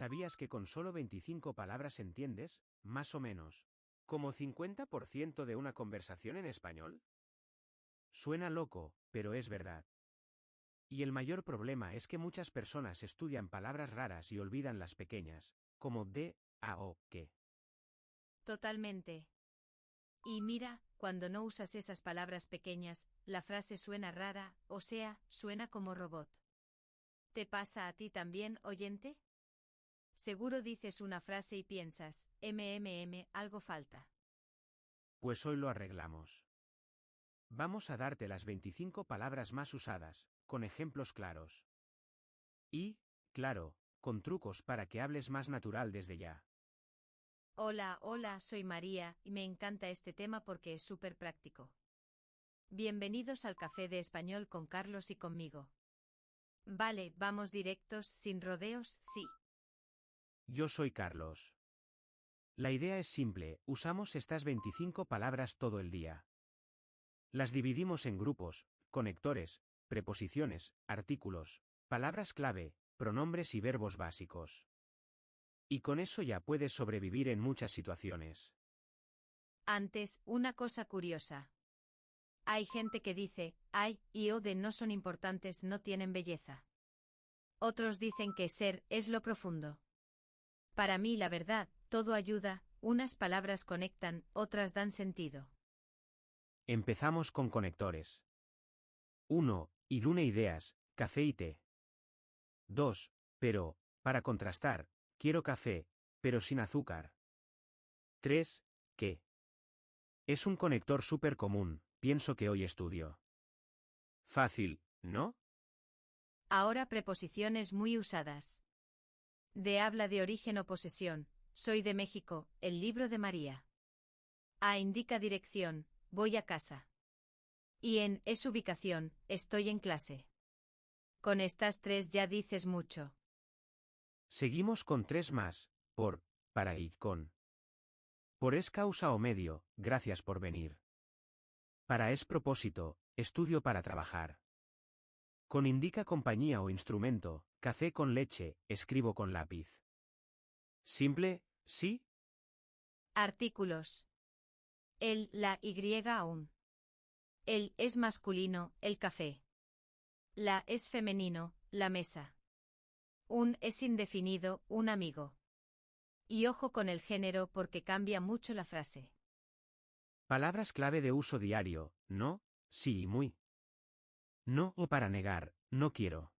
¿Sabías que con solo 25 palabras entiendes, más o menos, como 50% de una conversación en español? Suena loco, pero es verdad. Y el mayor problema es que muchas personas estudian palabras raras y olvidan las pequeñas, como de, a o, que. Totalmente. Y mira, cuando no usas esas palabras pequeñas, la frase suena rara, o sea, suena como robot. ¿Te pasa a ti también, oyente? Seguro dices una frase y piensas, algo falta. Pues hoy lo arreglamos. Vamos a darte las 25 palabras más usadas, con ejemplos claros. Y, claro, con trucos para que hables más natural desde ya. Hola, soy María, y me encanta este tema porque es súper práctico. Bienvenidos al Café de Español con Carlos y conmigo. Vale, vamos directos, sin rodeos, sí. Yo soy Carlos. La idea es simple, usamos estas 25 palabras todo el día. Las dividimos en grupos, conectores, preposiciones, artículos, palabras clave, pronombres y verbos básicos. Y con eso ya puedes sobrevivir en muchas situaciones. Antes, una cosa curiosa. Hay gente que dice, ay, y o de no son importantes, no tienen belleza. Otros dicen que ser es lo profundo. Para mí, la verdad, todo ayuda, unas palabras conectan, otras dan sentido. Empezamos con conectores. 1. Irune ideas, café y té. 2. Pero, para contrastar, quiero café, pero sin azúcar. 3. ¿Qué? Es un conector súper común, pienso que hoy estudio. Fácil, ¿no? Ahora preposiciones muy usadas. De habla de origen o posesión, soy de México, el libro de María. A indica dirección, voy a casa. Y en es ubicación, estoy en clase. Con estas tres ya dices mucho. Seguimos con 3 más, por, para y con. Por es causa o medio, gracias por venir. Para es propósito, estudio para trabajar. Con indica compañía o instrumento, café con leche, escribo con lápiz. Simple, ¿sí? Artículos. El, la, y aún. El es masculino, el café. La es femenino, la mesa. Un es indefinido, un amigo. Y ojo con el género porque cambia mucho la frase. Palabras clave de uso diario, no, sí y muy. No o para negar, no quiero.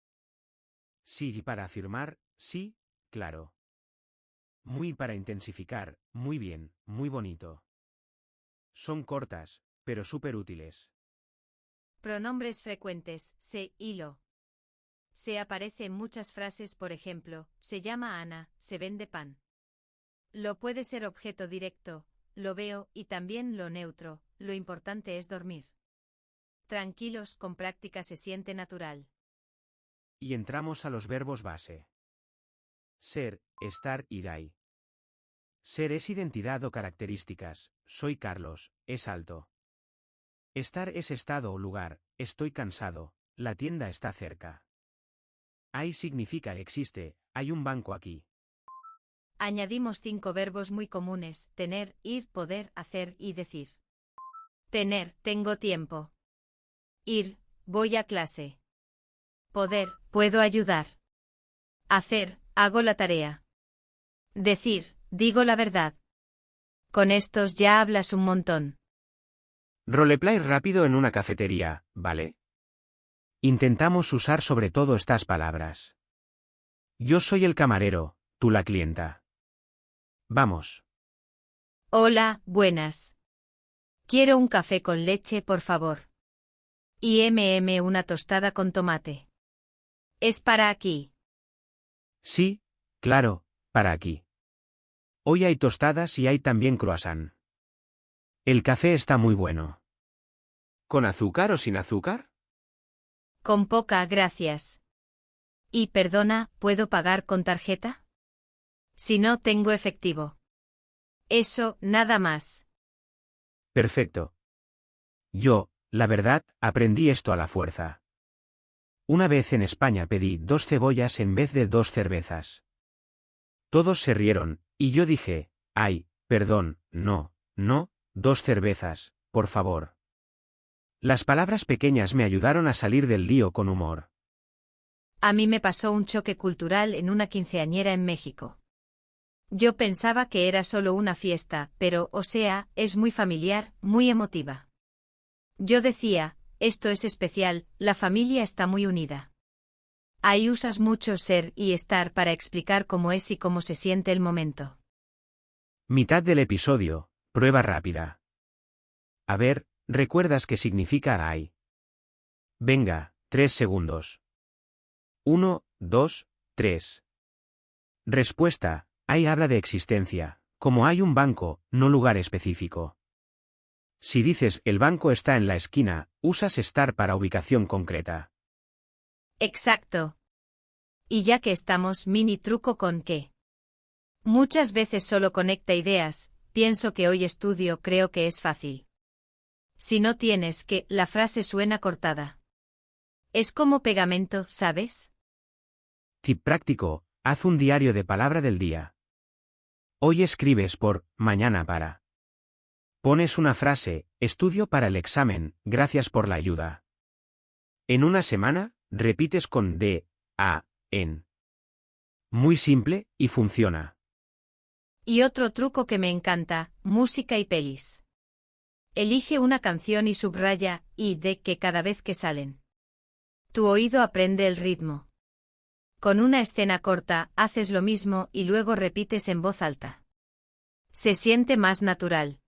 Sí para afirmar, sí, claro. Muy para intensificar, muy bien, muy bonito. Son cortas, pero súper útiles. Pronombres frecuentes, se y lo. Se aparece en muchas frases, por ejemplo, se llama Ana, se vende pan. Lo puede ser objeto directo, lo veo, y también lo neutro, lo importante es dormir. Tranquilos, con práctica se siente natural. Y entramos a los verbos base. Ser, estar y dai. Ser es identidad o características, soy Carlos, es alto. Estar es estado o lugar, estoy cansado, la tienda está cerca. Hay significa existe, hay un banco aquí. Añadimos 5 verbos muy comunes, tener, ir, poder, hacer y decir. Tener, tengo tiempo. Ir, voy a clase. Poder, puedo ayudar. Hacer, hago la tarea. Decir, digo la verdad. Con estos ya hablas un montón. Roleplay rápido en una cafetería, ¿vale? Intentamos usar sobre todo estas palabras. Yo soy el camarero, tú la clienta. Vamos. Hola, buenas. Quiero un café con leche, por favor. Y una tostada con tomate. ¿Es para aquí? Sí, claro, para aquí. Hoy hay tostadas y hay también croissant. El café está muy bueno. ¿Con azúcar o sin azúcar? Con poca, gracias. Y perdona, ¿puedo pagar con tarjeta? Si no tengo efectivo. Eso, nada más. Perfecto. Yo, la verdad, aprendí esto a la fuerza. Una vez en España pedí 2 cebollas en vez de 2 cervezas. Todos se rieron, y yo dije, ay, perdón, no, 2 cervezas, por favor. Las palabras pequeñas me ayudaron a salir del lío con humor. A mí me pasó un choque cultural en una quinceañera en México. Yo pensaba que era solo una fiesta, pero, o sea, es muy familiar, muy emotiva. Yo decía, esto es especial, la familia está muy unida. Ahí usas mucho ser y estar para explicar cómo es y cómo se siente el momento. Mitad del episodio, prueba rápida. A ver, ¿recuerdas qué significa hay? Venga, 3 segundos. 1, 2, 3. Respuesta, hay habla de existencia, como hay un banco, no lugar específico. Si dices el banco está en la esquina, usas estar para ubicación concreta. Exacto. Y ya que estamos, mini truco con qué. Muchas veces solo conecta ideas, pienso que hoy estudio, creo que es fácil. Si no tienes que, la frase suena cortada. Es como pegamento, ¿sabes? Tip práctico, haz un diario de palabra del día. Hoy escribes por, mañana para. Pones una frase, estudio para el examen, gracias por la ayuda. En una semana, repites con de, a, en. Muy simple, y funciona. Y otro truco que me encanta, música y pelis. Elige una canción y subraya, y de que cada vez que salen. Tu oído aprende el ritmo. Con una escena corta, haces lo mismo y luego repites en voz alta. Se siente más natural.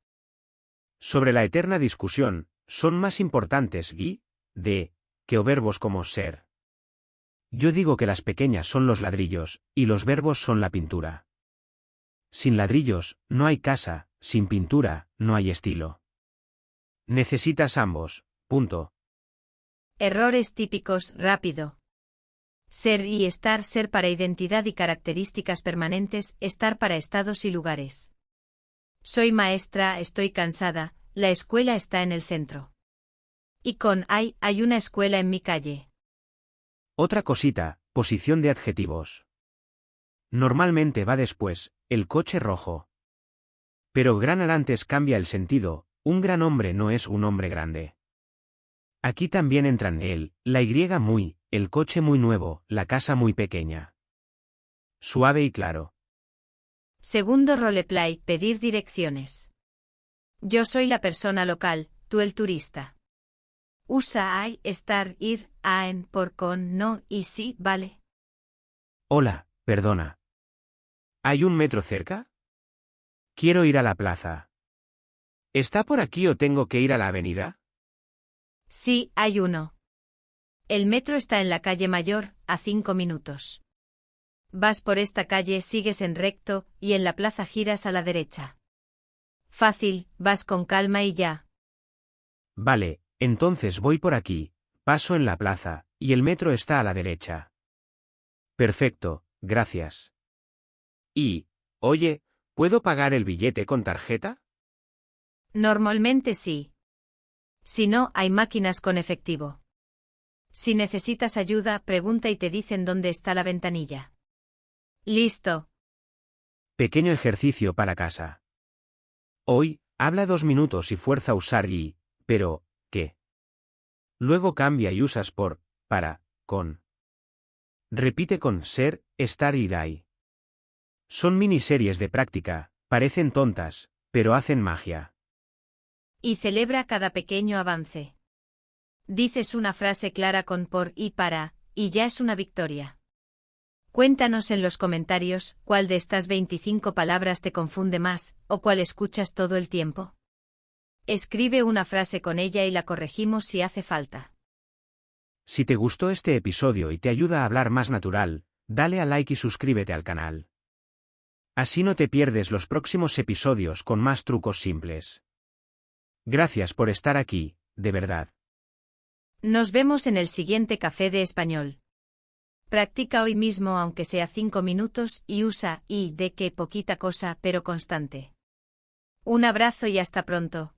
Sobre la eterna discusión, ¿son más importantes y, de, que o verbos como ser? Yo digo que las pequeñas son los ladrillos, y los verbos son la pintura. Sin ladrillos, no hay casa, sin pintura, no hay estilo. Necesitas ambos, punto. Errores típicos, rápido. Ser y estar, ser para identidad y características permanentes, estar para estados y lugares. Soy maestra, estoy cansada, la escuela está en el centro. Y con hay una escuela en mi calle. Otra cosita, posición de adjetivos. Normalmente va después, el coche rojo. Pero gran antes cambia el sentido, un gran hombre no es un hombre grande. Aquí también entran el, la Y muy, el coche muy nuevo, la casa muy pequeña. Suave y claro. Segundo roleplay, pedir direcciones. Yo soy la persona local, tú el turista. Usa hay, estar, ir, a en, por, con, no, y sí, vale. Hola, perdona. ¿Hay un metro cerca? Quiero ir a la plaza. ¿Está por aquí o tengo que ir a la avenida? Sí, hay uno. El metro está en la calle Mayor, a 5 minutos. Vas por esta calle, sigues en recto, y en la plaza giras a la derecha. Fácil, vas con calma y ya. Vale, entonces voy por aquí, paso en la plaza, y el metro está a la derecha. Perfecto, gracias. Y, oye, ¿puedo pagar el billete con tarjeta? Normalmente sí. Si no, hay máquinas con efectivo. Si necesitas ayuda, pregunta y te dicen dónde está la ventanilla. Listo. Pequeño ejercicio para casa. Hoy, habla 2 minutos y fuerza a usar y, pero, ¿qué? Luego cambia y usas por, para, con. Repite con ser, estar y dai. Son miniseries de práctica, parecen tontas, pero hacen magia. Y celebra cada pequeño avance. Dices una frase clara con por y para, y ya es una victoria. Cuéntanos en los comentarios cuál de estas 25 palabras te confunde más, o cuál escuchas todo el tiempo. Escribe una frase con ella y la corregimos si hace falta. Si te gustó este episodio y te ayuda a hablar más natural, dale a like y suscríbete al canal. Así no te pierdes los próximos episodios con más trucos simples. Gracias por estar aquí, de verdad. Nos vemos en el siguiente Café de Español. Practica hoy mismo aunque sea 5 minutos y usa y de que poquita cosa pero constante. Un abrazo y hasta pronto.